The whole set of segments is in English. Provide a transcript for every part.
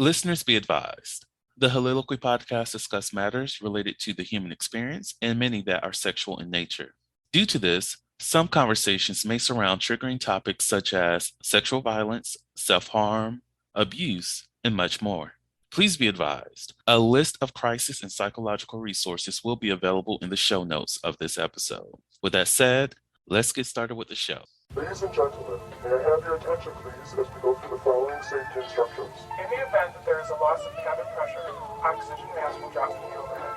Listeners be advised. The Soliloquy podcast discuss matters related to the human experience and many that are sexual in nature. Due to this, some conversations may surround triggering topics such as sexual violence, self-harm, abuse, and much more. Please be advised, a list of crisis and psychological resources will be available in the show notes of this episode. With that said, let's get started with the show. Ladies and gentlemen, may I have your attention please as we go through the following safety instructions. In the event that there is a loss of cabin pressure, oxygen mask will drop from the overhead.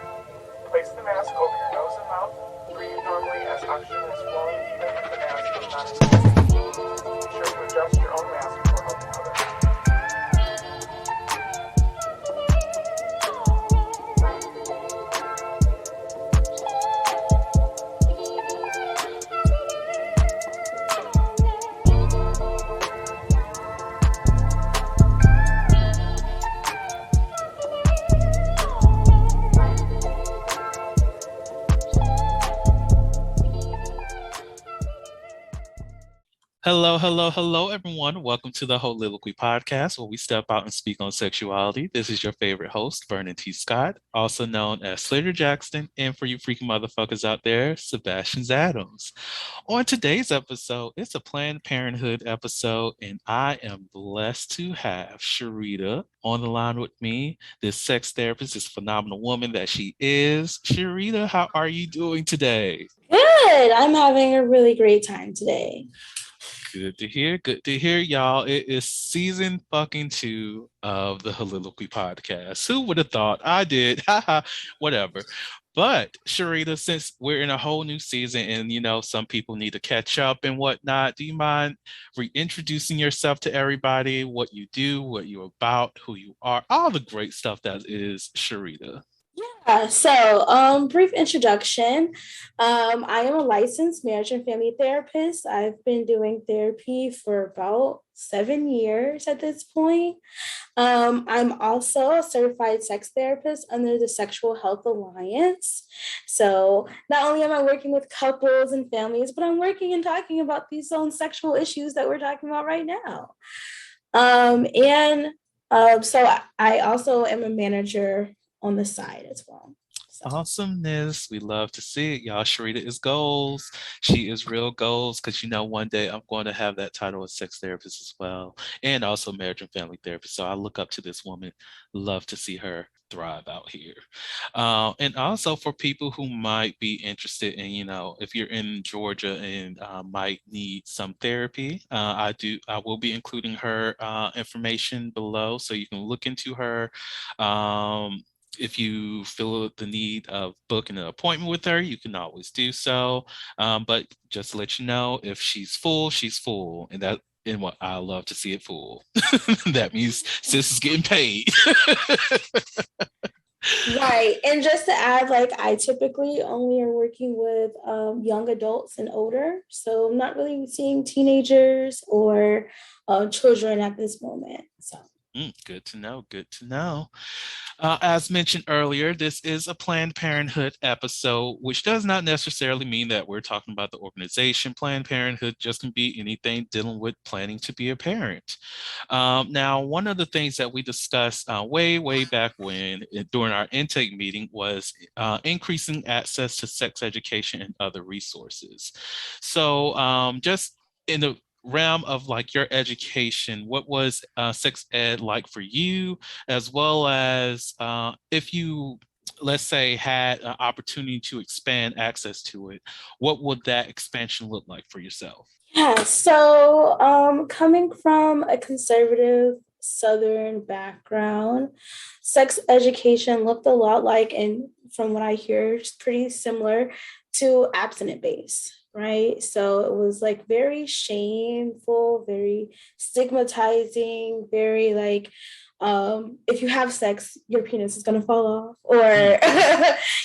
Place the mask over your nose and mouth. Breathe normally as oxygen is flowing even if the mask is not inflated. Be sure to adjust your own mask before helping others. Hello, everyone. Welcome to the Soliloquy podcast, where we step out and speak on sexuality. This is your favorite host, Vernon T. Scott, also known as Slater Jackson, and for you freaking motherfuckers out there, Sebastian Adams. On today's episode, it's a Planned Parenthood episode, and I am blessed to have Sharita on the line with me. This sex therapist, this phenomenal woman that she is. Sharita, how are you doing today? Good. I'm having a really great time today. Good to hear, y'all. It is season fucking 2 of the Soliloquy podcast. Who would have thought? I did. Haha, whatever. But Sharita, since we're in a whole new season and, some people need to catch up and whatnot, do you mind reintroducing yourself to everybody, what you do, what you're about, who you are, all the great stuff that is Sharita? Yeah, so brief introduction. I am a licensed marriage and family therapist. I've been doing therapy for about 7 years at this point. I'm also a certified sex therapist under the Sexual Health Alliance. So not only am I working with couples and families, but I'm working and talking about these own sexual issues that we're talking about right now. So I also am a manager on the side as well. So. Awesomeness. We love to see it, y'all. Sharita is goals. She is real goals because, one day I'm going to have that title as sex therapist as well, and also marriage and family therapist. So I look up to this woman. Love to see her thrive out here. And also for people who might be interested in, if you're in Georgia and might need some therapy, I will be including her information below so you can look into her. If you feel the need of booking an appointment with her, you can always do so. But just to let you know, if she's full, she's full. And what I love to see it full. That means sis is getting paid. Right. And just to add, I typically only are working with young adults and older. So I'm not really seeing teenagers or children at this moment. So. Good to know. As mentioned earlier, this is a Planned Parenthood episode, which does not necessarily mean that we're talking about the organization. Planned Parenthood just can be anything dealing with planning to be a parent. Now, one of the things that we discussed way back when during our intake meeting was increasing access to sex education and other resources. So just in the realm of your education, what was sex ed like for you, as well as if you, let's say, had an opportunity to expand access to it, what would that expansion look like for yourself? Yeah, so coming from a conservative Southern background, sex education looked a lot like, and from what I hear, it's pretty similar to abstinent-based. Right. So it was very shameful, very stigmatizing, very if you have sex, your penis is gonna fall off, or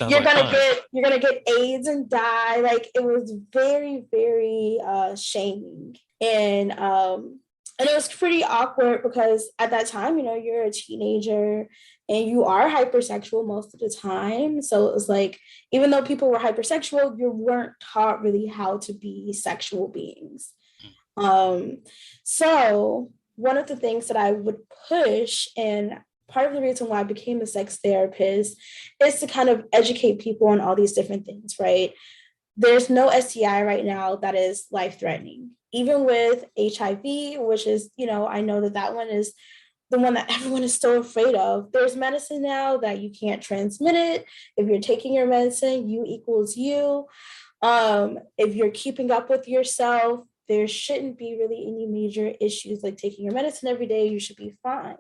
you're gonna get AIDS and die. It was very, very shaming. And it was pretty awkward because at that time, you're a teenager and you are hypersexual most of the time. So it was even though people were hypersexual, you weren't taught really how to be sexual beings. So one of the things that I would push, and part of the reason why I became a sex therapist is to kind of educate people on all these different things, right? There's no STI right now that is life-threatening. Even with HIV, which is, I know that one is the one that everyone is so afraid of. There's medicine now that you can't transmit it. If you're taking your medicine, you equals you. If you're keeping up with yourself, there shouldn't be really any major issues like taking your medicine every day. You should be fine.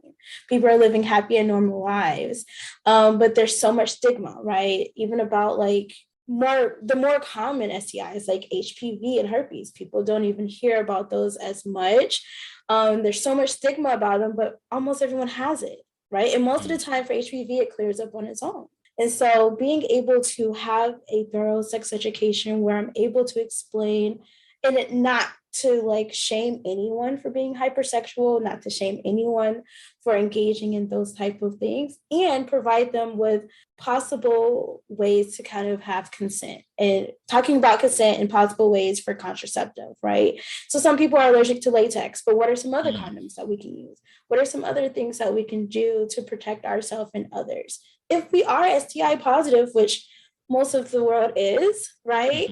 People are living happy and normal lives. But there's so much stigma, right? Even about like the more common STIs like HPV and herpes. People don't even hear about those as much. There's so much stigma about them, but almost everyone has it, right? And most of the time for HPV, it clears up on its own. And so being able to have a thorough sex education where I'm able to explain, and it not to like shame anyone for being hypersexual, not to shame anyone for engaging in those type of things, and provide them with possible ways to kind of have consent, and talking about consent and possible ways for contraceptive, right? So some people are allergic to latex, but what are some other condoms that we can use? What are some other things that we can do to protect ourselves and others? If we are STI positive, which most of the world is, right?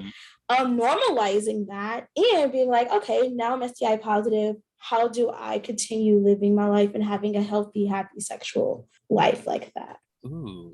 Normalizing that and being like, okay, now I'm STI positive. How do I continue living my life and having a healthy, happy sexual life like that? Ooh,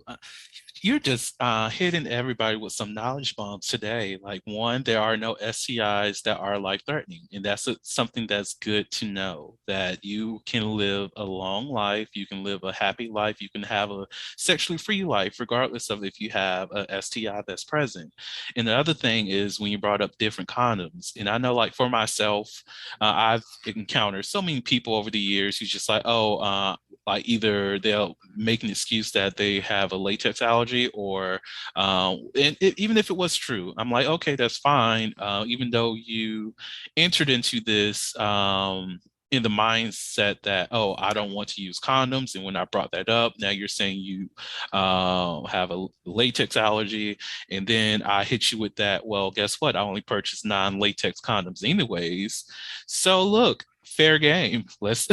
you're just hitting everybody with some knowledge bombs today. Like, one, there are no STIs that are life-threatening, and that's something that's good to know, that you can live a long life, you can live a happy life, you can have a sexually free life, regardless of if you have a STI that's present. And the other thing is when you brought up different condoms, and I know, like, for myself, I've encountered so many people over the years who's just like, oh, like either they'll make an excuse that they have a latex allergy, or even if it was true, I'm like, okay, that's fine. Even though you entered into this in the mindset that, oh, I don't want to use condoms. And when I brought that up, now you're saying you have a latex allergy. And then I hit you with that, well, guess what? I only purchased non-latex condoms anyways. So look, fair game. Let's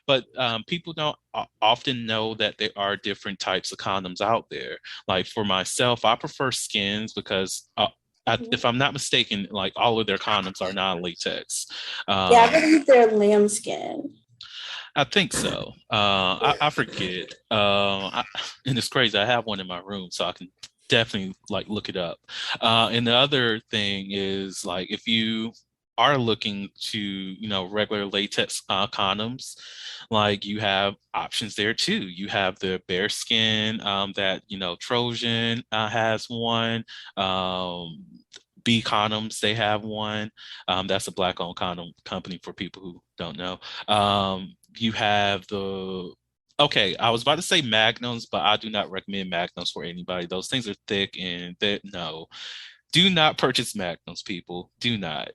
but people don't often know that there are different types of condoms out there. Like for myself, I prefer skins because if I'm not mistaken, like all of their condoms are non-latex. Yeah, I believe they're lambskin. I think so. I forget. And it's crazy. I have one in my room, so I can definitely like look it up. And the other thing is, like, if you are looking to, regular latex condoms, like, you have options there too. You have the bearskin that, Trojan has one. B condoms, they have one. That's a black-owned condom company for people who don't know. You have okay, I was about to say Magnums, but I do not recommend Magnums for anybody. Those things are thick, and no. Do not purchase Magnums, people. Do not.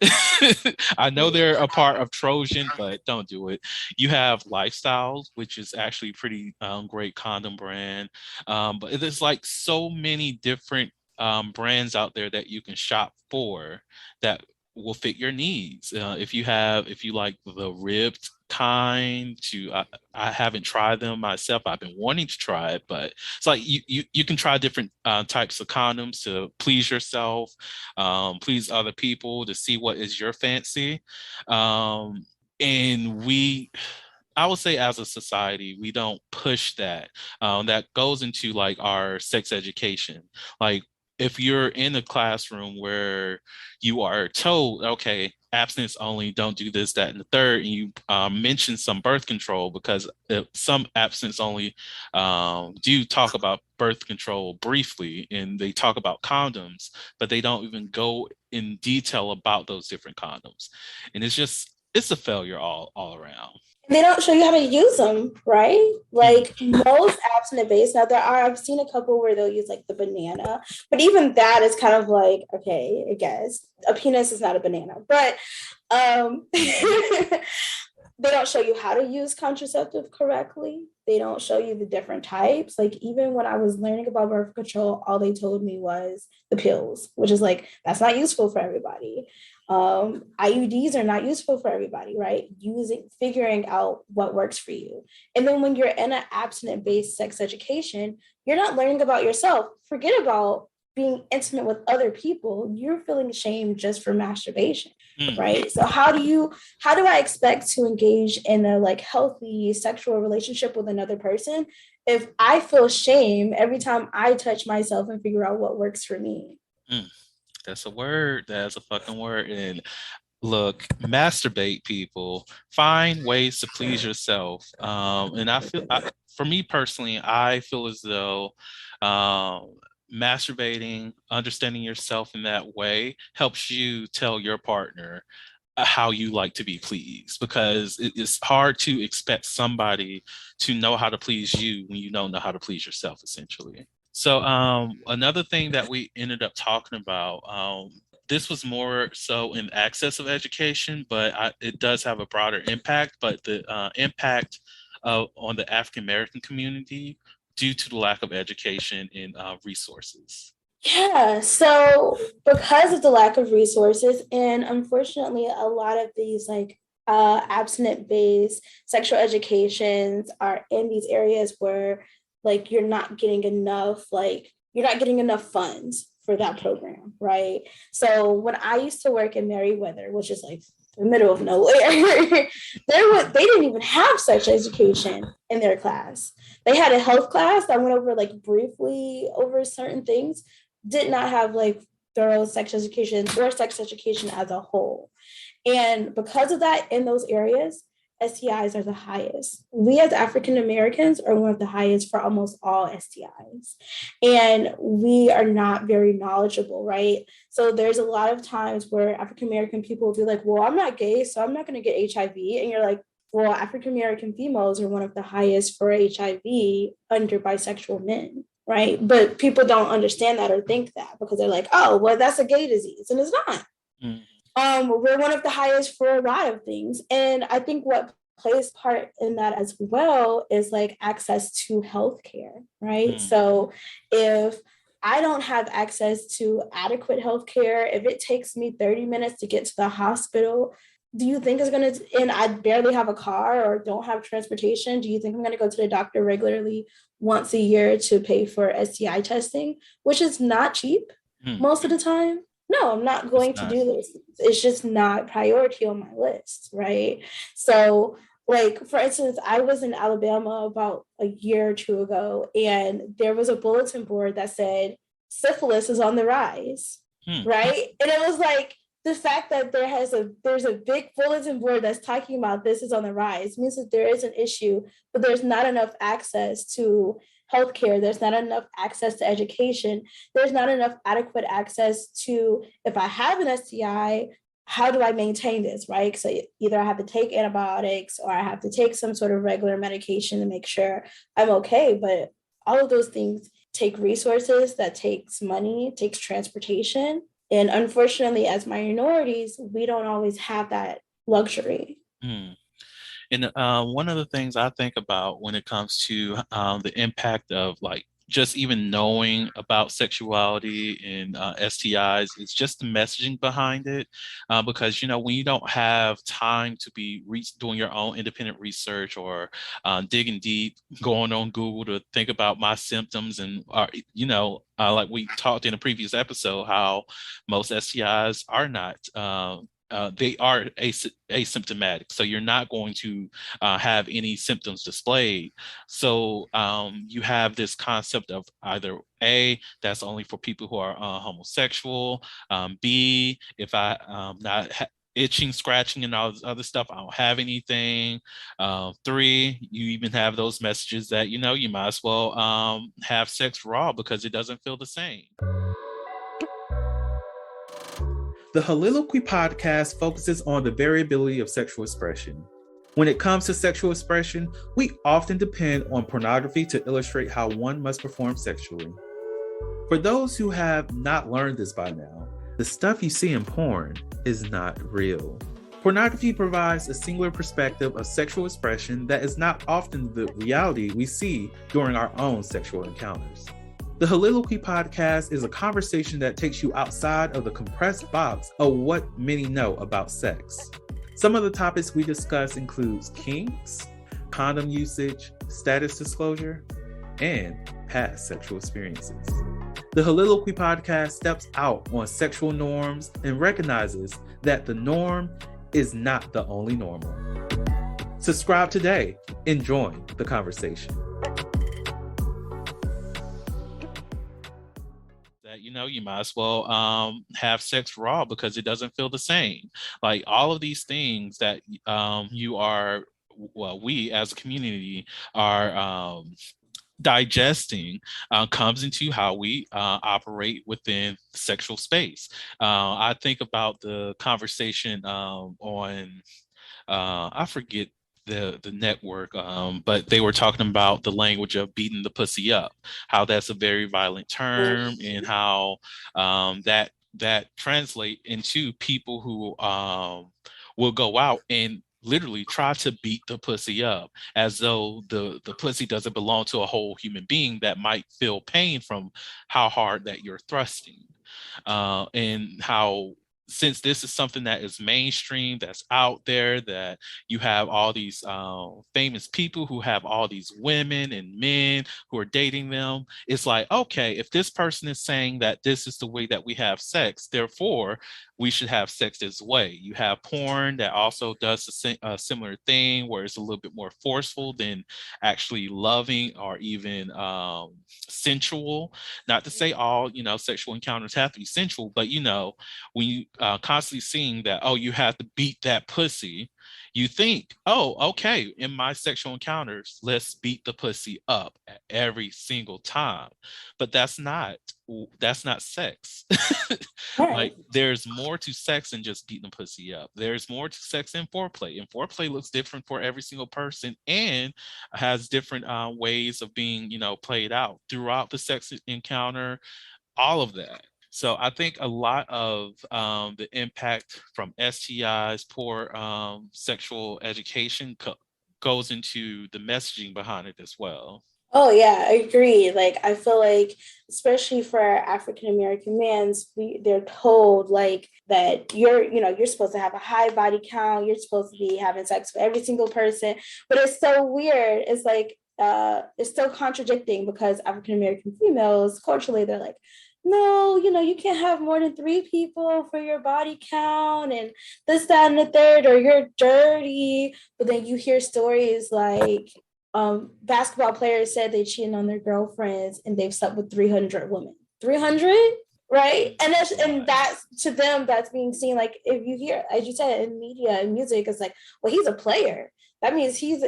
I know they're a part of Trojan, but don't do it. You have Lifestyles, which is actually pretty great condom brand. But there's like so many different brands out there that you can shop for that will fit your needs. If you like the ribbed kind, I haven't tried them myself. I've been wanting to try it, but it's like you can try different types of condoms to please yourself, please other people, to see what is your fancy. And I would say, as a society, we don't push that. That goes into like our sex education. Like, if you're in a classroom where you are told, okay, abstinence only, don't do this, that, and the third, and you mention some birth control, because some abstinence only do talk about birth control briefly, and they talk about condoms, but they don't even go in detail about those different condoms. And it's a failure all around. They don't show you how to use them, right? Like most abstinent based. Now I've seen a couple where they'll use like the banana, but even that is kind of like, okay, I guess a penis is not a banana, but they don't show you how to use contraceptive correctly. They don't show you the different types. Like, even when I was learning about birth control, all they told me was the pills, which is like, that's not useful for everybody. IUDs are not useful for everybody, right? Figuring out what works for you. And then when you're in an abstinent-based sex education, you're not learning about yourself. Forget about being intimate with other people. You're feeling shame just for masturbation, right? So how do I expect to engage in a like healthy sexual relationship with another person if I feel shame every time I touch myself and figure out what works for me? That's a word. That's a fucking word. And look, masturbate, people. Find ways to please yourself. And for me personally, I feel as though masturbating, understanding yourself in that way helps you tell your partner how you like to be pleased, because it's hard to expect somebody to know how to please you when you don't know how to please yourself, essentially. So another thing that we ended up talking about, this was more so in access of education, but it does have a broader impact, but the impact on the African American community due to the lack of education and resources. Yeah, so because of the lack of resources, and unfortunately, a lot of these like abstinent-based sexual educations are in these areas where like you're not getting enough funds for that program, right? So when I used to work in Meriwether, which is like the middle of nowhere, they didn't even have sex education in their class. They had a health class that went over like briefly over certain things, did not have like thorough sex education or sex education as a whole. And because of that, in those areas, STIs are the highest. We as African Americans are one of the highest for almost all STIs. And we are not very knowledgeable, right? So there's a lot of times where African American people will be like, well, I'm not gay, so I'm not going to get HIV. And you're like, well, African American females are one of the highest for HIV under bisexual men, right? But people don't understand that or think that because they're like, oh, well, that's a gay disease. And it's not. We're one of the highest for a lot of things. And I think what plays part in that as well is like access to healthcare, right? So if I don't have access to adequate healthcare, if it takes me 30 minutes to get to the hospital, do you think it's going to, and I barely have a car or don't have transportation, do you think I'm going to go to the doctor regularly once a year to pay for STI testing, which is not cheap most of the time? No, I'm not going to do this. It's just not priority on my list, right? So, like, for instance, I was in Alabama about a year or two ago, and there was a bulletin board that said, syphilis is on the rise, right? And it was like, the fact that there's a big bulletin board that's talking about this is on the rise means that there is an issue, but there's not enough access to healthcare. There's not enough access to education. There's not enough adequate access to, if I have an STI, how do I maintain this, right? So either I have to take antibiotics or I have to take some sort of regular medication to make sure I'm okay. But all of those things take resources, that takes money, takes transportation. And unfortunately, as minorities, we don't always have that luxury. And one of the things I think about when it comes to the impact of like just even knowing about sexuality and STIs is just the messaging behind it. Because, you know, when you don't have time to be doing your own independent research or digging deep, going on Google to think about my symptoms and, you know, like we talked in a previous episode, how most STIs are not they are asymptomatic. So you're not going to have any symptoms displayed. So you have this concept of either A, that's only for people who are homosexual, B, if not itching, scratching, and all this other stuff, I don't have anything. 3, you even have those messages that, you know, you might as well have sex raw because it doesn't feel the same. The Holiloquy podcast focuses on the variability of sexual expression. When it comes to sexual expression, we often depend on pornography to illustrate how one must perform sexually. For those who have not learned this by now, the stuff you see in porn is not real. Pornography provides a singular perspective of sexual expression that is not often the reality we see during our own sexual encounters. The Soliloquy podcast is a conversation that takes you outside of the compressed box of what many know about sex. Some of the topics we discuss includes kinks, condom usage, status disclosure, and past sexual experiences. The Soliloquy podcast steps out on sexual norms and recognizes that the norm is not the only normal. Subscribe today and join the conversation. That you might as well have sex raw because it doesn't feel the same. Like all of these things that we as a community are digesting comes into how we operate within sexual space. I think about the conversation on I forget the network, but they were talking about the language of beating the pussy up, how that's a very violent term, and how that translate into people who will go out and literally try to beat the pussy up as though the pussy doesn't belong to a whole human being that might feel pain from how hard that you're thrusting. And how, since this is something that is mainstream, that's out there, that you have all these famous people who have all these women and men who are dating them, it's like, okay, if this person is saying that this is the way that we have sex, therefore we should have sex this way. You have porn that also does a similar thing where it's a little bit more forceful than actually loving or even sensual. Not to say all, sexual encounters have to be sensual, but when you constantly seeing that, oh, you have to beat that pussy, you think, oh, okay, in my sexual encounters, let's beat the pussy up at every single time. But that's not sex. Like, there's more to sex than just beating the pussy up. There's more to sex than foreplay, and foreplay looks different for every single person and has different ways of being, played out throughout the sex encounter, all of that. So I think a lot of the impact from STIs, poor sexual education, goes into the messaging behind it as well. Oh yeah, I agree. Like I feel like, especially for African American men, they're told like that you're supposed to have a high body count, you're supposed to be having sex with every single person. But it's so weird. It's like it's so contradicting because African American females culturally they're like, no, you can't have more than 3 people for your body count and this, that, and the third, or you're dirty. But then you hear stories like basketball players said they cheated on their girlfriends and they've slept with 300 women. 300, right? And that's to them, that's being seen like, if you hear, as you said, in media and music, it's like, well, he's a player. That means he's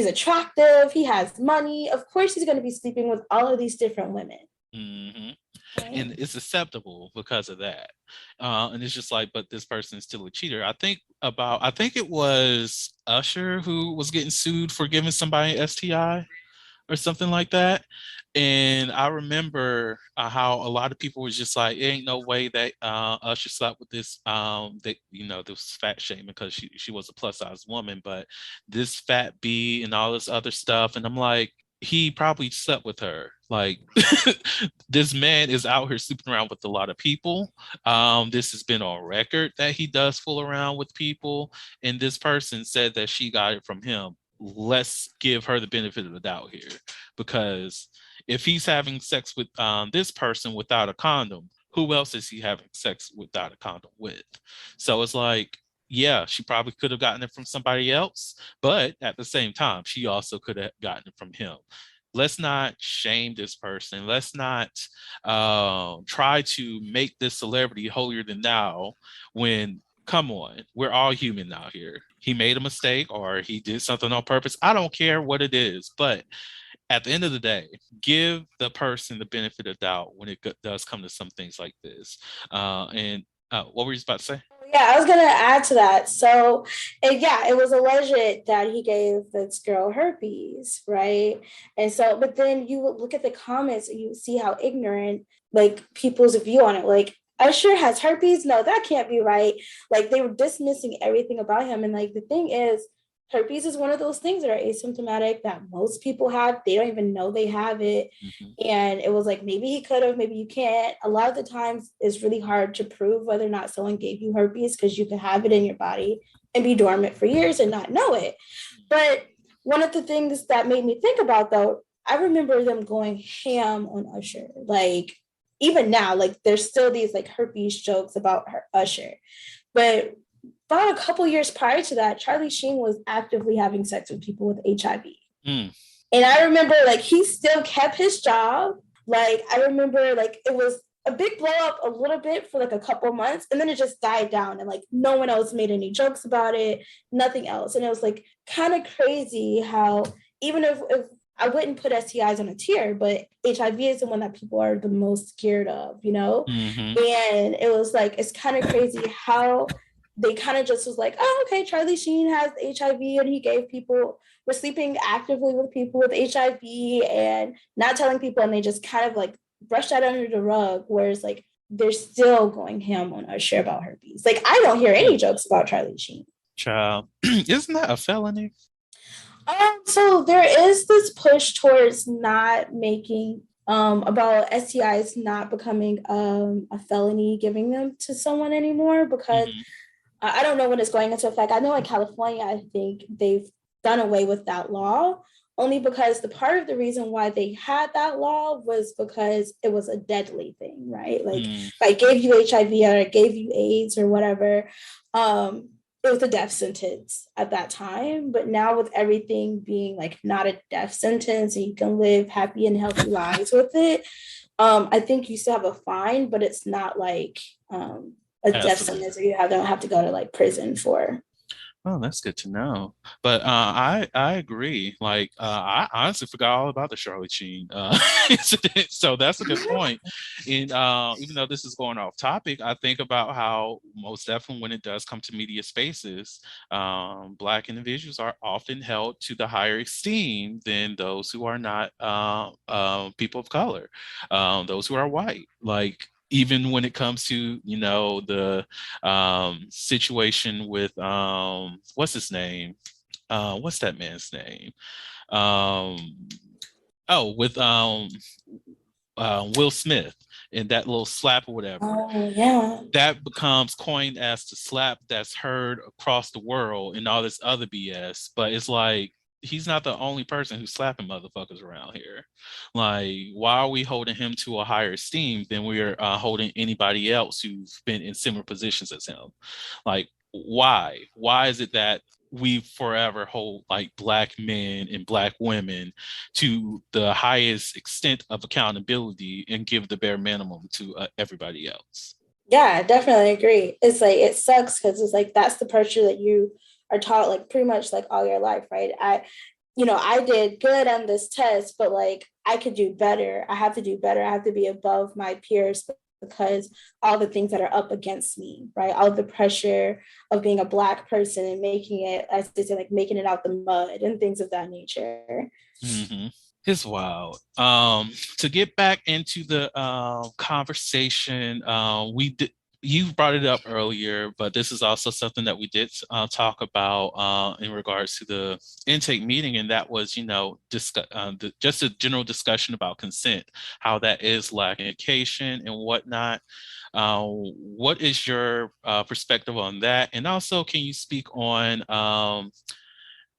attractive, he has money. Of course, he's going to be sleeping with all of these different women. Mm-hmm. And it's acceptable because of that. And it's just like, but this person is still a cheater. I think it was Usher who was getting sued for giving somebody an STI or something like that. And I remember how a lot of people was just like, it ain't no way that Usher slept with this, this fat shaming because she was a plus size woman, but this fat B and all this other stuff. And I'm like, he probably slept with her. Like, this man is out here sleeping around with a lot of people. This has been on record that he does fool around with people. And this person said that she got it from him. Let's give her the benefit of the doubt here. Because if he's having sex with this person without a condom, who else is he having sex without a condom with? So it's like, yeah, she probably could have gotten it from somebody else, but at the same time, she also could have gotten it from him. Let's not shame this person. Let's not try to make this celebrity holier than thou when, come on, we're all human out here. He made a mistake or he did something on purpose. I don't care what it is, but at the end of the day, give the person the benefit of doubt when it does come to some things like this. What were you about to say? Yeah, I was going to add to that. So, it was alleged that he gave this girl herpes, right? And so, but then you look at the comments and you see how ignorant, like, people's view on it. Like, Usher has herpes. No, that can't be right. Like they were dismissing everything about him. And like the thing is, herpes is one of those things that are asymptomatic that most people have. They don't even know they have it. Mm-hmm. And it was like, maybe he could have, maybe you can't. A lot of the times it's really hard to prove whether or not someone gave you herpes because you could have it in your body and be dormant for years and not know it. But one of the things that made me think about though, I remember them going ham on Usher. Like even now, like there's still these like herpes jokes about Usher. But about a couple years prior to that, Charlie Sheen was actively having sex with people with HIV. Mm. And I remember like he still kept his job. Like I remember like it was a big blow up a little bit for like a couple months, and then it just died down and like no one else made any jokes about it, nothing else. And it was like kind of crazy how even if I wouldn't put STIs on a tier, but HIV is the one that people are the most scared of, you know? Mm-hmm. And it was like, it's kind of crazy how they kind of just was like, oh, okay, Charlie Sheen has HIV and he gave people, we're sleeping actively with people with HIV and not telling people. And they just kind of like brushed that under the rug, whereas like they're still going ham on Usher about herpes. Like I don't hear any jokes about Charlie Sheen. Child, isn't that a felony? So there is this push towards not making about STIs not becoming a felony, giving them to someone anymore because I don't know when it's going into effect. I know in California, I think they've done away with that law only because the part of the reason why they had that law was because it was a deadly thing, right? Like if I gave you HIV or I gave you AIDS or whatever, it was a death sentence at that time. But now with everything being like not a death sentence and you can live happy and healthy lives with it, I think you still have a fine, but it's not like a death sentence or you don't have to go to like prison for. Oh, that's good to know. But I agree. Like I honestly forgot all about the Charlie Sheen incident. So that's a good point. And even though this is going off topic, I think about how most definitely when it does come to media spaces, Black individuals are often held to the higher esteem than those who are not people of color, those who are white. Like even when it comes to, you know, the situation with what's his name? What's that man's name? With Will Smith and that little slap or whatever. Oh, yeah. That becomes coined as the slap that's heard across the world and all this other BS. But it's like he's not the only person who's slapping motherfuckers around here. Like, why are we holding him to a higher esteem than we're holding anybody else who's been in similar positions as him? Like, why? Why is it that we forever hold like Black men and Black women to the highest extent of accountability and give the bare minimum to everybody else? Yeah, I definitely agree. It's like, it sucks because it's like, that's the pressure that you are taught like pretty much like all your life, right? I did good on this test, but like I could do better. I have to do better. I have to be above my peers because all the things that are up against me, right? All the pressure of being a Black person and making it, as they say, like making it out the mud and things of that nature. Mm-hmm. It's wild. To get back into the conversation, you brought it up earlier, but this is also something that we did talk about in regards to the intake meeting, and that was, just a general discussion about consent, how that is lacking education and whatnot. What is your perspective on that? And also, can you speak on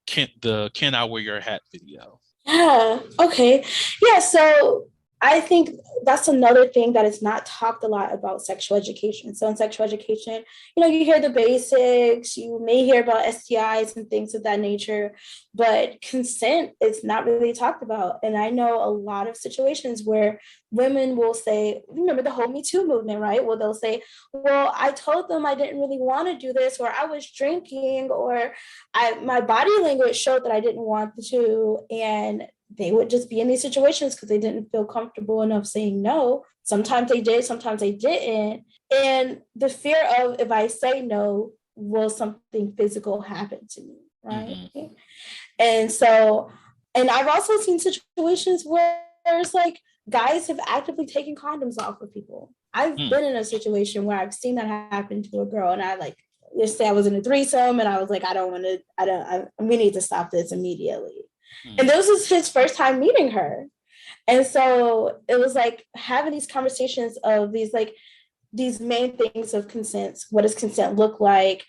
Can I Wear Your Hat video? Yeah. Okay. Yeah. So I think that's another thing that is not talked a lot about sexual education. So in sexual education, you hear the basics, you may hear about STIs and things of that nature, but consent is not really talked about. And I know a lot of situations where women will say, remember the whole Me Too movement, right? Well, they'll say, well, I told them I didn't really want to do this, or I was drinking, or my body language showed that I didn't want to. And they would just be in these situations because they didn't feel comfortable enough saying no. Sometimes they did, sometimes they didn't. And the fear of, if I say no, will something physical happen to me, right? Mm-hmm. And I've also seen situations where it's like guys have actively taken condoms off of people. I've been in a situation where I've seen that happen to a girl, and I like, let's say I was in a threesome, and I was like, we need to stop this immediately. And this was his first time meeting her. And so it was like having these conversations of these main things of consent. What does consent look like?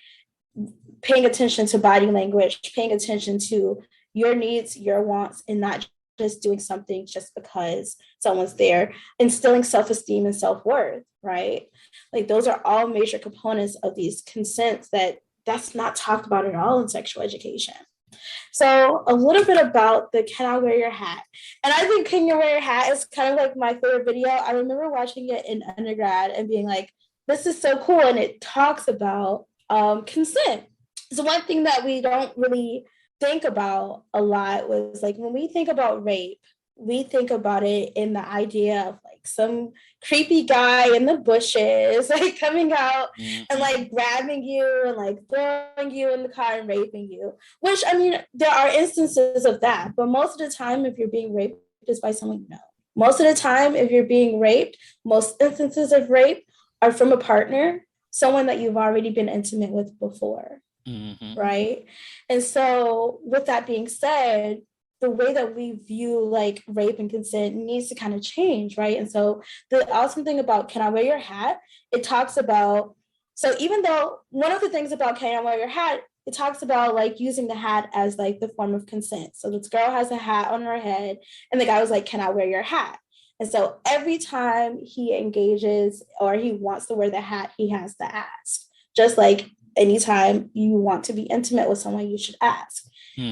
Paying attention to body language, paying attention to your needs, your wants, and not just doing something just because someone's there. Instilling self-esteem and self-worth, right? Like those are all major components of these consents that's not talked about at all in sexual education. So a little bit about the Can I Wear Your Hat? And I think Can You Wear Your Hat is kind of like my favorite video. I remember watching it in undergrad and being like, this is so cool. And it talks about consent. So one thing that we don't really think about a lot was like when we think about rape, we think about it in the idea of like some creepy guy in the bushes, like coming out and like grabbing you and like throwing you in the car and raping you, which I mean, there are instances of that, but most of the time, if you're being raped, it's by someone you know. Most of the time, if you're being raped, most instances of rape are from a partner, someone that you've already been intimate with before. Right. And so with that being said, the way that we view like rape and consent needs to kind of change, right? And so the awesome thing about Can I Wear Your Hat? It talks about, so even though one of the things about Can I Wear Your Hat, it talks about like using the hat as like the form of consent. So this girl has a hat on her head and the guy was like, can I wear your hat? And so every time he engages or he wants to wear the hat, he has to ask. Just like anytime you want to be intimate with someone, you should ask.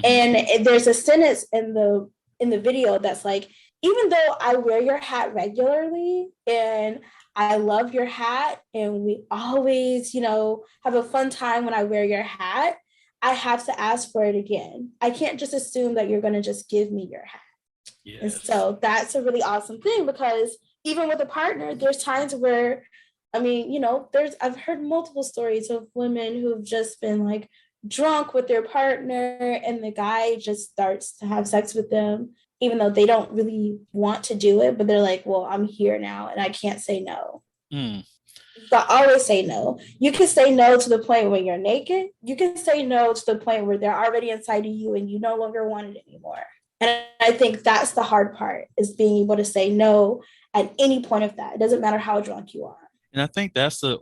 And there's a sentence in the video that's like, even though I wear your hat regularly and I love your hat and we always, have a fun time when I wear your hat, I have to ask for it again. I can't just assume that you're going to just give me your hat. Yes. And so that's a really awesome thing, because even with a partner, there's times where, I mean, I've heard multiple stories of women who've just been like drunk with their partner and the guy just starts to have sex with them, even though they don't really want to do it, but they're like, well, I'm here now and I can't say no. But always say no. You can say no to the point where you're naked. You can say no to the point where they're already inside of you and you no longer want it anymore. And I think that's the hard part, is being able to say no at any point of that. It doesn't matter how drunk you are. And I think that's the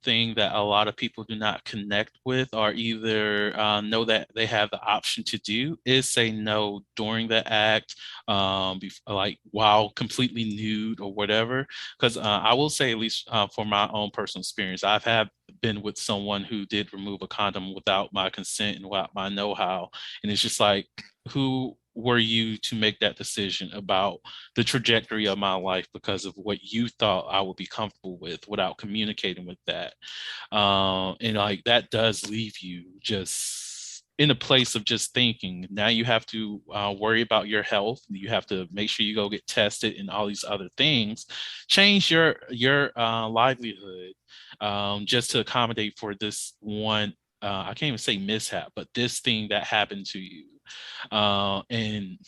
thing that a lot of people do not connect with, or either know that they have the option to do, is say no during the act, like while completely nude or whatever. Because I will say, at least for my own personal experience, I've been with someone who did remove a condom without my consent and without my know-how. And it's just like, who were you to make that decision about the trajectory of my life because of what you thought I would be comfortable with without communicating with that? And like that does leave you just in a place of just thinking. Now you have to worry about your health. You have to make sure you go get tested and all these other things. Change your livelihood just to accommodate for this one. I can't even say mishap, but this thing that happened to you. And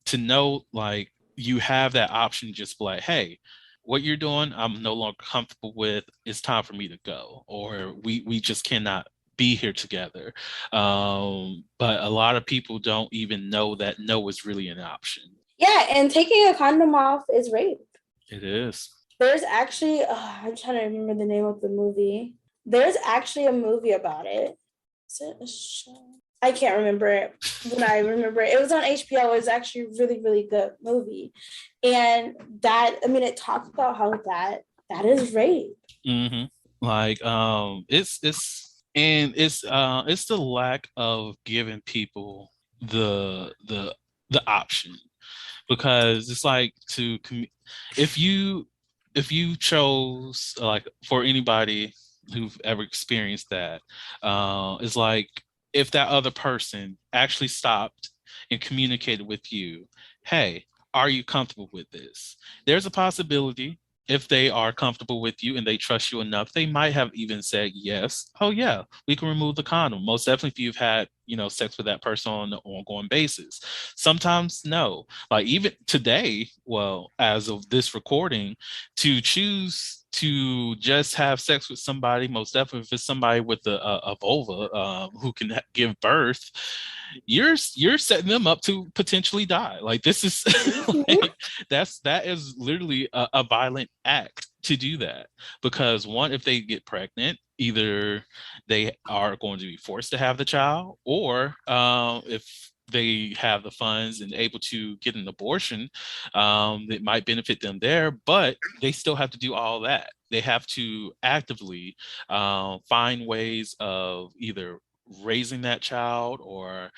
to know like you have that option, just be like, hey, what you're doing, I'm no longer comfortable with. It's time for me to go, or we just cannot be here together. But a lot of people don't even know that no is really an option. Yeah, and taking a condom off is rape. It is. There's actually, I'm trying to remember the name of the movie. There's actually a movie about it. Is it a show? I can't remember it. When I remember it was on HBO. It was actually a really, really good movie. And that, I mean, it talks about how that is rape. Like, it's the lack of giving people the option, because it's like if you chose, like, for anybody who've ever experienced that, it's like if that other person actually stopped and communicated with you, hey, are you comfortable with this? There's a possibility if they are comfortable with you and they trust you enough, they might have even said yes. Oh yeah, we can remove the condom. Most definitely if you've had, sex with that person on an ongoing basis. Sometimes no. Like even today, well, as of this recording, to choose to just have sex with somebody, most definitely if it's somebody with a vulva who can give birth, you're setting them up to potentially die. Like this is like, that is literally a violent act to do that, because one, if they get pregnant, either they are going to be forced to have the child, or if they have the funds and able to get an abortion, it might benefit them there, but they still have to do all that. They have to actively find ways of either raising that child or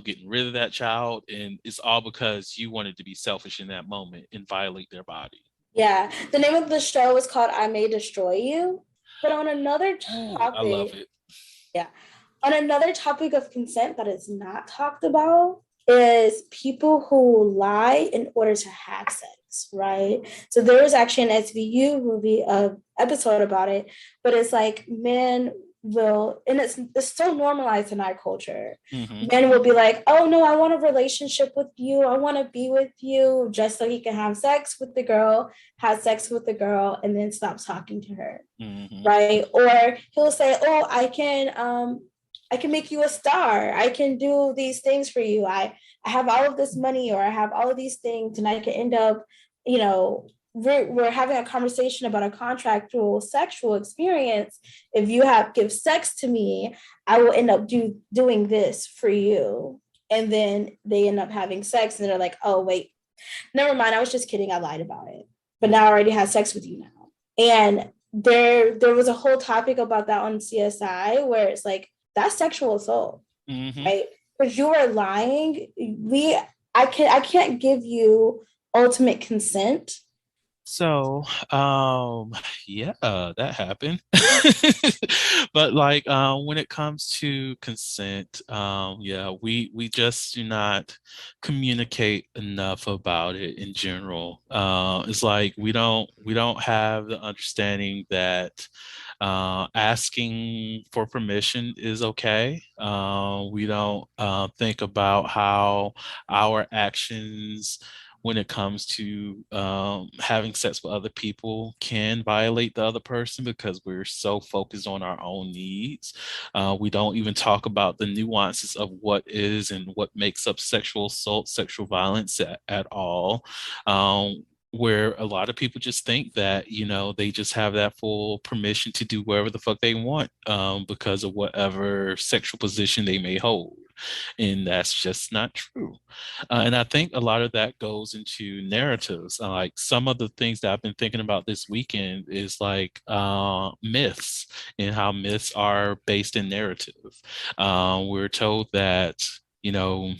getting rid of that child, and it's all because you wanted to be selfish in that moment and violate their body. Yeah, the name of the show is called I May Destroy You. But on another Ooh, I love topic, it. yeah, on another topic of consent that is not talked about is people who lie in order to have sex, right? So there was actually an SVU movie episode about it, but it's like men will, and it's so normalized in our culture. Mm-hmm. Men will be like, oh no, I want a relationship with you, I want to be with you, just so he can have sex with the girl, have sex with the girl, and then stop talking to her. Mm-hmm. Right? Or he'll say, oh, I can make you a star, I can do these things for you, I have all of this money, or I have all of these things, and I can end up, we're having a conversation about a contractual sexual experience. If you give sex to me, I will end up doing this for you. And then they end up having sex, and they're like, oh wait, never mind, I was just kidding, I lied about it, but now I already have sex with you now. And there was a whole topic about that on CSI, where it's like, that's sexual assault, Mm-hmm. right? Because you are lying. I can't give you ultimate consent. So, yeah, that happened. But like, when it comes to consent, yeah, we just do not communicate enough about it in general. It's like we don't have the understanding that asking for permission is okay. We don't think about how our actions when it comes to having sex with other people can violate the other person, because we're so focused on our own needs. We don't even talk about the nuances of what is and what makes up sexual assault, sexual violence at all. Where a lot of people just think that they just have that full permission to do whatever the fuck they want, because of whatever sexual position they may hold, and that's just not true. And I think a lot of that goes into narratives. Like some of the things that I've been thinking about this weekend is like myths, and how myths are based in narrative. We're told that you know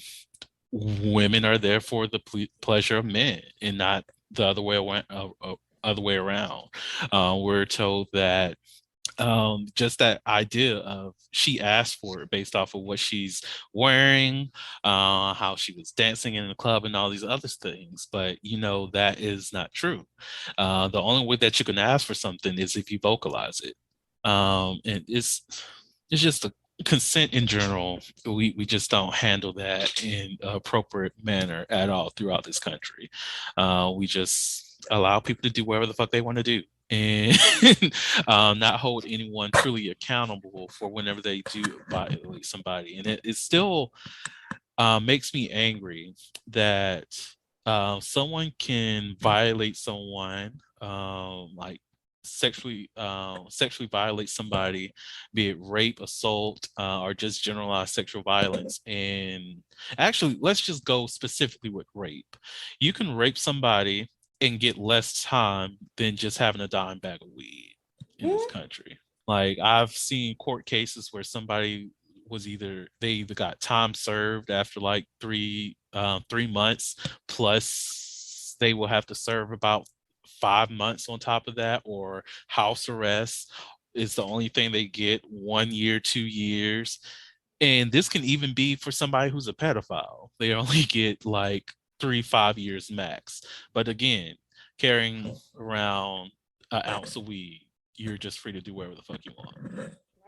women are there for the pleasure of men and not the other way around. We're told that just that idea of she asked for it based off of what she's wearing, how she was dancing in the club, and all these other things. But that is not true. The only way that you can ask for something is if you vocalize it. And it's just a consent in general. We just don't handle that in an appropriate manner at all throughout this country. We just allow people to do whatever the fuck they want to do, and not hold anyone truly accountable for whenever they do violate somebody. And it still makes me angry that someone can violate someone, like sexually violate somebody, be it rape, assault, or just generalized sexual violence. And actually, let's just go specifically with rape. You can rape somebody and get less time than just having a dime bag of weed in this country. Like I've seen court cases where somebody they either got time served after like 3 months, plus they will have to serve about 5 months on top of that, or house arrest is the only thing they get, 1 year, 2 years. And this can even be for somebody who's a pedophile. They only get like 3, 5 years max. But again, carrying around an ounce of weed, you're just free to do whatever the fuck you want.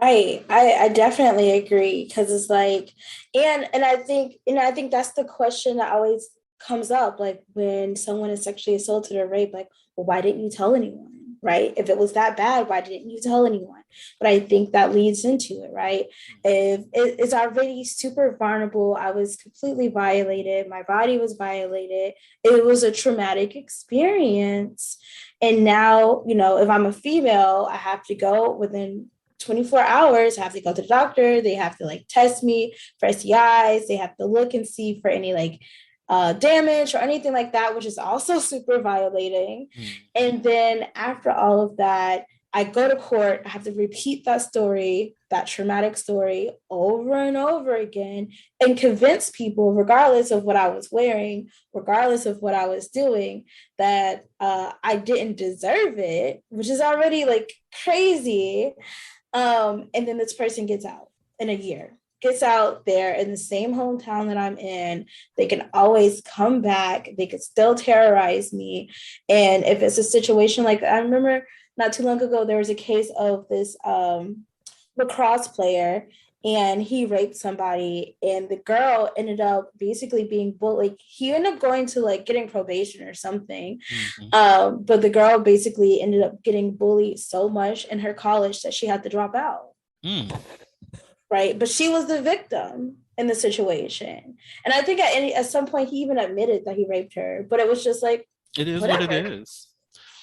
Right. I definitely agree because it's like, and I think, I think that's the question that always comes up, like when someone is sexually assaulted or raped, like, well, why didn't you tell anyone? Right. If it was that bad, why didn't you tell anyone? But I think that leads into it, right? If it's already super vulnerable, I was completely violated, my body was violated, it was a traumatic experience. And now, if I'm a female, I have to go within 24 hours, I have to go to the doctor. They have to like test me for STIs. They have to look and see for any like damage or anything like that, which is also super violating. And then after all of that, I go to court. I have to repeat that story, that traumatic story over and over again and convince people, regardless of what I was wearing, regardless of what I was doing, that I didn't deserve it, which is already like crazy. And then this person gets out in a year, gets out there in the same hometown that I'm in. They can always come back. They could still terrorize me. And if it's a situation like, I remember not too long ago, there was a case of this lacrosse player, and he raped somebody, and the girl ended up basically being bullied. Like, he ended up going to like getting probation or something. But the girl basically ended up getting bullied so much in her college that she had to drop out. Right. But she was the victim in the situation. And I think at some point he even admitted that he raped her, but it was just like, it is whatever. What it is.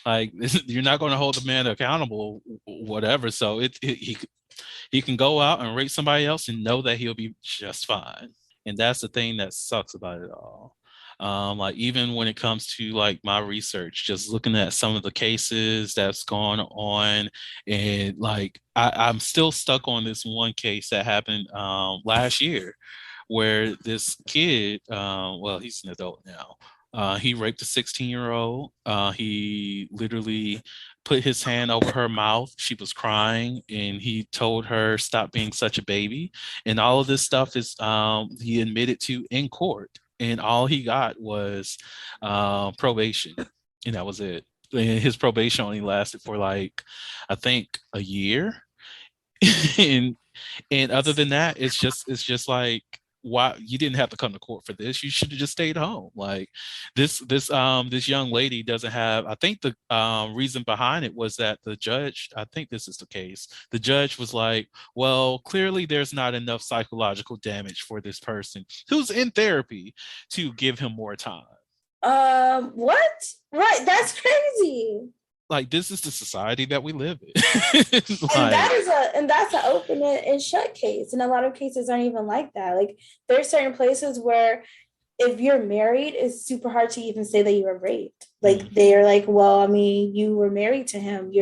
Like, you're not going to hold the man accountable, whatever. So he can go out and rape somebody else and know that he'll be just fine. And that's the thing that sucks about it all. Like, even when it comes to like my research, just looking at some of the cases that's gone on, and like I'm still stuck on this one case that happened last year, where this kid, well, he's an adult now. He raped a 16-year-old. He literally put his hand over her mouth. She was crying, and he told her, "Stop being such a baby." And all of this stuff is he admitted to in court, and all he got was probation, and that was it. And his probation only lasted for like, I think, a year. and other than that, it's just like, why you didn't have to come to court for this. You should have just stayed home. Like, this young lady doesn't have, I think the reason behind it was that the judge, I think this is the case, the judge was like, well, clearly there's not enough psychological damage for this person who's in therapy to give him more time. What? Right, that's crazy. Like, this is the society that we live in. Like, and that's an open and shut case. And a lot of cases aren't even like that. Like, there's certain places where if you're married, it's super hard to even say that you were raped. Like, they're like, well, I mean, you were married to him.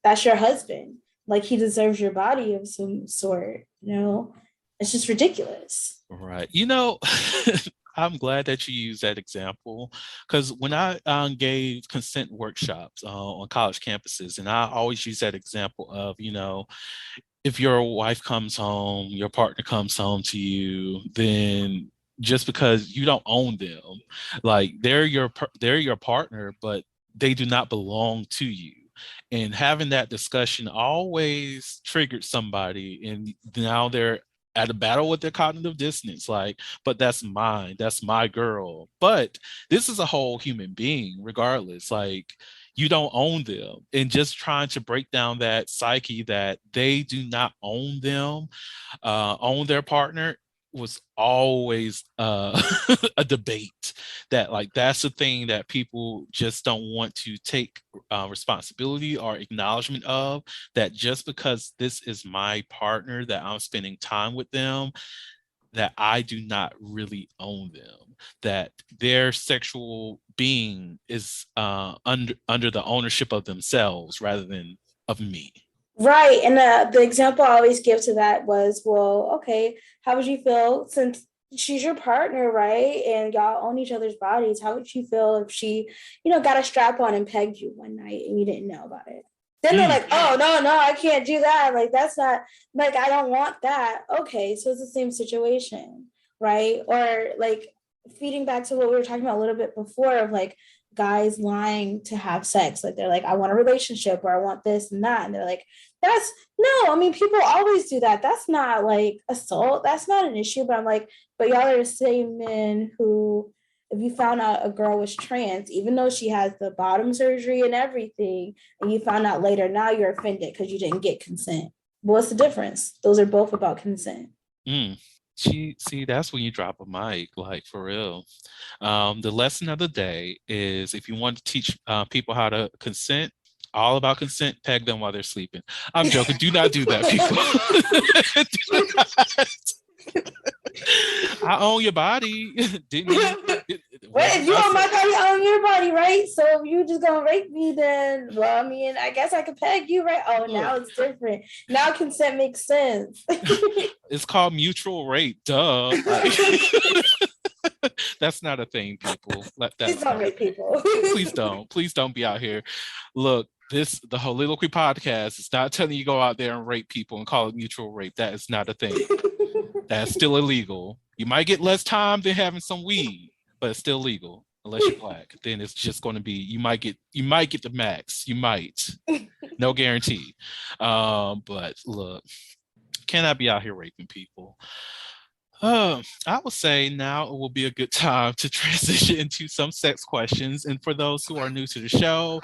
That's your husband. Like, he deserves your body of some sort, It's just ridiculous. Right. I'm glad that you used that example, because when I gave consent workshops on college campuses, and I always use that example of, if your wife comes home, your partner comes home to you, then just because you don't own them, like they're your partner, but they do not belong to you. And having that discussion always triggered somebody, and now they're at a battle with their cognitive dissonance, like, but that's mine, that's my girl. But this is a whole human being, regardless. Like, you don't own them. And just trying to break down that psyche that they do not own them, own their partner, was always a debate. That, like, that's the thing that people just don't want to take responsibility or acknowledgement of, that just because this is my partner, that I'm spending time with them, that I do not really own them, that their sexual being is under the ownership of themselves rather than of me. Right. And the example I always give to that was, well, okay, how would you feel since she's your partner, right? And y'all own each other's bodies. How would you feel if she, got a strap on and pegged you one night and you didn't know about it? Then they're like, oh, no, I can't do that. Like, that's not, like, I don't want that. Okay, so it's the same situation, right? Or like feeding back to what we were talking about a little bit before of like guys lying to have sex. Like they're like, I want a relationship or I want this and that. And they're like, that's no, I mean, people always do that. That's not like assault. That's not an issue. But I'm like, but y'all are the same men who, if you found out a girl was trans, even though she has the bottom surgery and everything, and you found out later, now you're offended because you didn't get consent. What's the difference? Those are both about consent. See, that's when you drop a mic, like for real. The lesson of the day is if you want to teach people how to consent, all about consent, peg them while they're sleeping. I'm joking. Do not do that, people. Do not. I own your body. Didn't you? Wait, if you own my body, I own your body, right? So if you just gonna rape me, then well, I mean, I guess I could peg you, right? Oh, now it's different. Now consent makes sense. It's called mutual rape. Duh. Like, that's not a thing, people. Please don't rape people. Please don't be out here. Look, the Soliloquy podcast is not telling you to go out there and rape people and call it mutual rape. That is not a thing. That's still illegal. You might get less time than having some weed, but it's still legal unless you're Black. Then it's just going to be you might get the max. You might, no guarantee. But look, cannot be out here raping people. I would say now it will be a good time to transition into some sex questions. And for those who are new to the show,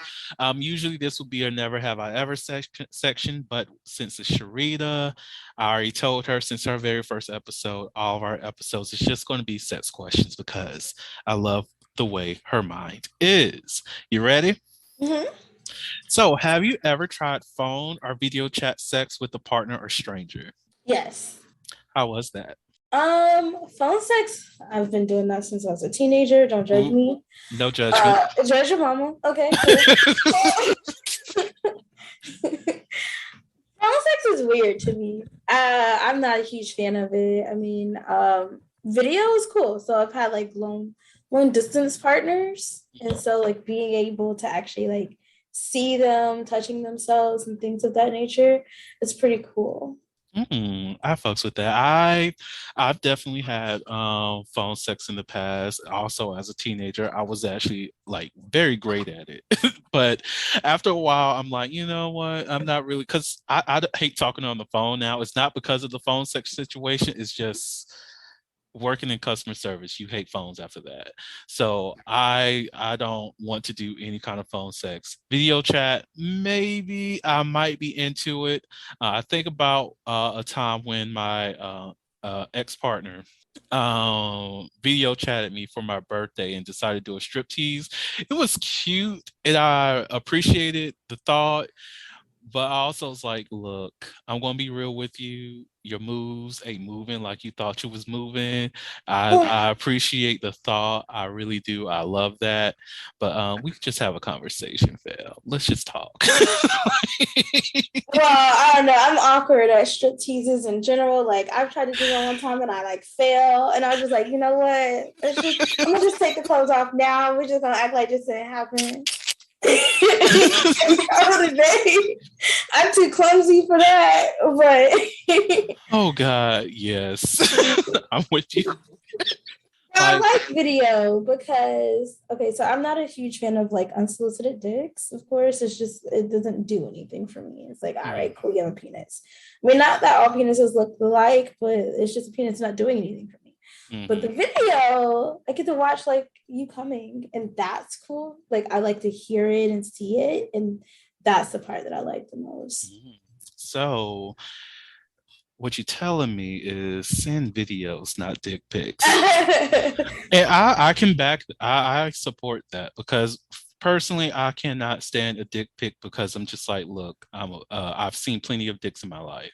usually this will be a never have I ever section, but since it's Sharita, I already told her since her very first episode, all of our episodes is just going to be sex questions because I love the way her mind is. You ready? Mm-hmm. So have you ever tried phone or video chat sex with a partner or stranger? Yes. How was that? Phone sex, I've been doing that since I was a teenager. Don't judge me. No judgment. Judge your mama. Okay. Phone sex is weird to me. I'm not a huge fan of it. I mean, video is cool. So I've had like long distance partners. And so like being able to actually like see them touching themselves and things of that nature, it's pretty cool. I fucks with that. I've definitely had phone sex in the past. Also, as a teenager, I was actually like very great at it. But after a while, I'm like, you know what? I'm not really because I hate talking on the phone now. It's not because of the phone sex situation. It's just working in customer service. You hate phones after that. So I don't want to do any kind of phone sex. Video chat, maybe I might be into it. I think about a time when my ex-partner video chatted me for my birthday and decided to do a striptease. It was cute and I appreciated the thought. But I also was like, look, I'm gonna be real with you. Your moves ain't moving like you thought you was moving. I appreciate the thought. I really do. I love that. But we could just have a conversation, Phil. Let's just talk. Well, I don't know. I'm awkward at strip teases in general. Like I've tried to do one time and I like fail. And I was just like, you know what? I'm gonna just take the clothes off now. We're just gonna act like this didn't happen. I'm too clumsy for that, but oh God, yes. I'm with you. I like video because so I'm not a huge fan of like unsolicited dicks. Of course, it's just it doesn't do anything for me. It's like, all right, cool, you have a penis. I mean, not that all penises look alike, but it's just a penis not doing anything for me. But the video, I get to watch like you coming, and that's cool. Like I like to hear it and see it, and that's the part that I like the most. So what you're telling me is send videos, not dick pics. And I support that because personally I cannot stand a dick pic because I'm just like, look, I've seen plenty of dicks in my life.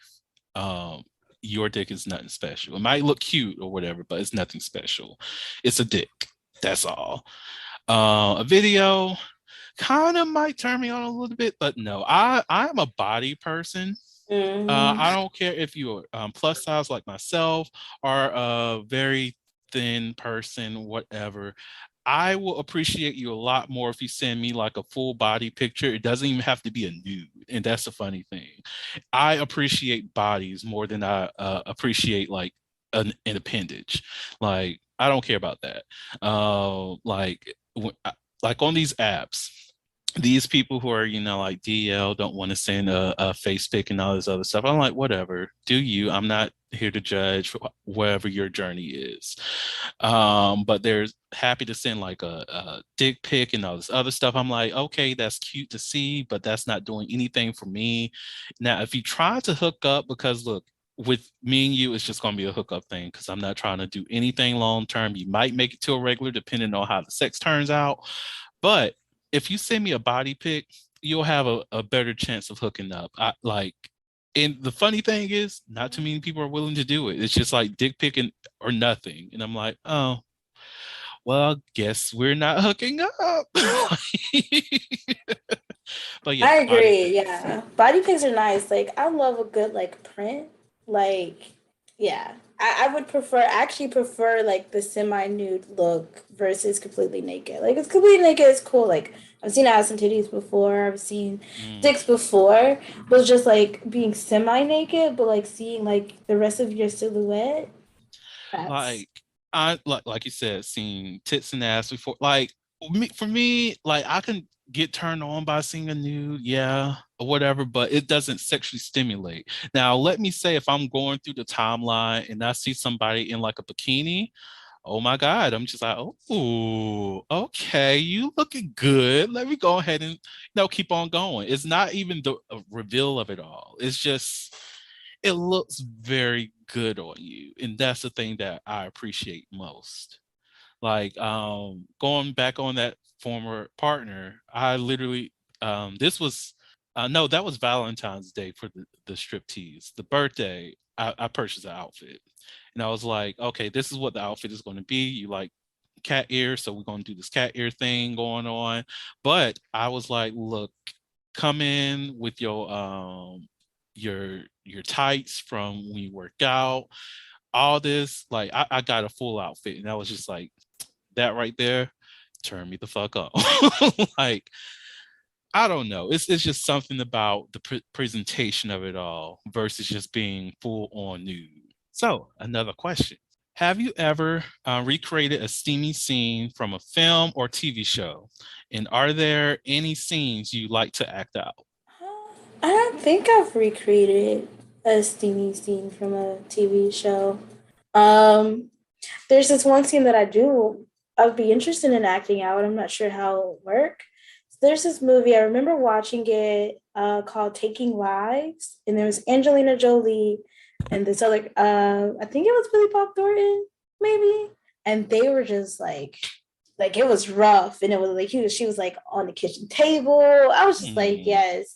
Your dick is nothing special. It might look cute or whatever, but it's nothing special. It's a dick. That's all. A video kind of might turn me on a little bit, but no, I'm a body person. I don't care if you're plus size like myself or a very thin person, whatever. I will appreciate you a lot more if you send me like a full body picture. It doesn't even have to be a nude. And that's the funny thing. I appreciate bodies more than I appreciate like an appendage. Like, I don't care about that. like on these apps, these people who are, like DL don't want to send a face pic and all this other stuff. I'm like, whatever, do you? I'm not here to judge wherever your journey is. But they're happy to send like a dick pic and all this other stuff. I'm like, okay, that's cute to see, but that's not doing anything for me. Now, if you try to hook up, because look, with me and you, it's just going to be a hookup thing because I'm not trying to do anything long term. You might make it to a regular depending on how the sex turns out. But if you send me a body pic, you'll have a better chance of hooking up. And the funny thing is, not too many people are willing to do it. It's just like dick pic or nothing. And I'm like, oh, well, guess we're not hooking up. But yeah, I body agree. pics. Yeah. Body pics are nice. Like, I love a good, like, print. Like, yeah. I would prefer, actually prefer, like, the semi-nude look versus completely naked. Like, it's completely naked is cool. Like, I've seen ass and titties before. I've seen Mm. dicks before. But it's just, like, being semi-naked, but, like, seeing, like, the rest of your silhouette. That's... Like I like you said, seeing tits and ass before. Like for me, like I can get turned on by seeing a nude, yeah, or whatever, but it doesn't sexually stimulate. Now, let me say if I'm going through the timeline and I see somebody in like a bikini, oh my God, I'm just like, oh, okay, you looking good. Let me go ahead and keep on going. It's not even the reveal of it all. It's just it looks very good on you. And that's the thing that I appreciate most. Like going back on that former partner, I literally this was no, that was Valentine's Day for the strip tease. The birthday, I purchased an outfit. And I was like, okay, this is what the outfit is going to be. You like cat ear, so we're going to do this cat ear thing going on. But I was like, look, come in with your tights from when you work out, all this. Like I got a full outfit, and I was just like, that right there, turn me the fuck up. Like I don't know. It's just something about the presentation of it all versus just being full on nude. So another question: have you ever recreated a steamy scene from a film or TV show? And are there any scenes you like to act out? I don't think I've recreated a steamy scene from a TV show. Um, there's this one scene that I'd be interested in acting out. I'm not sure how it would work. There's this movie, I remember watching it called Taking Lives, and there was Angelina Jolie and this other, I think it was Billy Bob Thornton, maybe. And they were just like it was rough, and it was like she was like on the kitchen table. I was just like, Hmm. yes,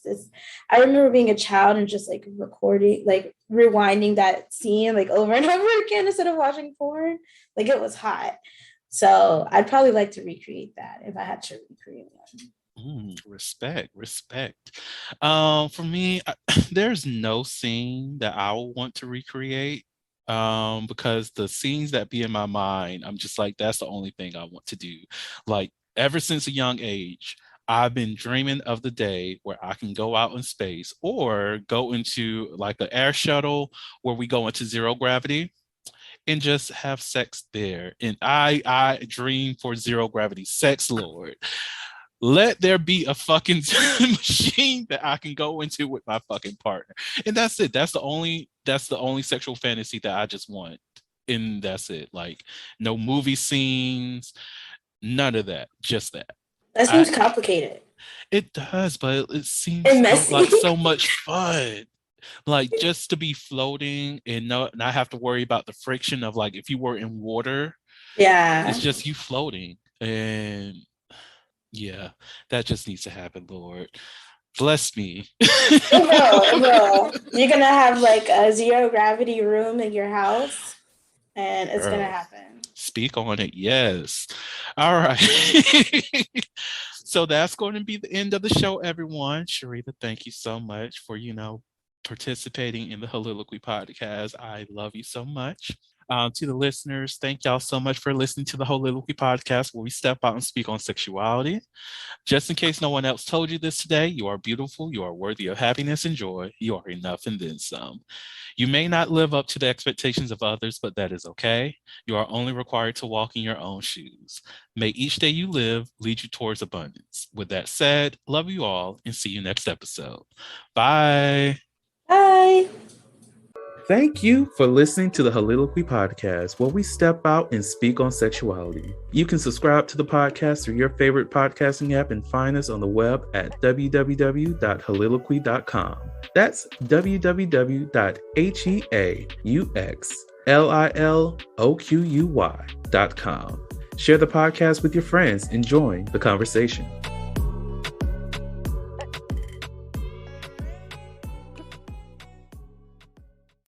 I remember being a child and just like recording, like rewinding that scene like over and over again instead of watching porn. Like it was hot. So I'd probably like to recreate that if I had to recreate one. Respect, respect. For me, there's no scene that I would want to recreate. Because the scenes that be in my mind, I'm just like, that's the only thing I want to do. Like ever since a young age, I've been dreaming of the day where I can go out in space or go into like an air shuttle where we go into zero gravity and just have sex there. And I dream for zero gravity sex, Lord. Let there be a fucking machine that I can go into with my fucking partner. And that's it. That's the only sexual fantasy that I just want. And that's it. Like no movie scenes, none of that. Just that. That I seems complicated It does, but it seems and so messy. like so much fun. Like just to be floating and not have to worry about the friction of like if you were in water, Yeah. it's just you floating. And yeah, that just needs to happen, Lord. Bless me. It will. It will. You're gonna have like a zero gravity room in your house, and it's gonna Girl, happen. speak on it. Yes. All right. So that's going to be the end of the show, everyone. Sharita, thank you so much for, participating in the Soliloquy podcast. I love you so much. To the listeners, thank y'all so much for listening to the Soliloquy podcast, where we step out and speak on sexuality. Just in case no one else told you this today, you are beautiful, you are worthy of happiness and joy, you are enough and then some. You may not live up to the expectations of others, but that is okay. You are only required to walk in your own shoes. May each day you live lead you towards abundance. With that said, love you all and see you next episode. Bye. Bye. Thank you for listening to the Soliloquy podcast, where we step out and speak on sexuality. You can subscribe to the podcast through your favorite podcasting app and find us on the web at www.soliloquy.com. That's www.heauxliloquy.com. Share the podcast with your friends and join the conversation.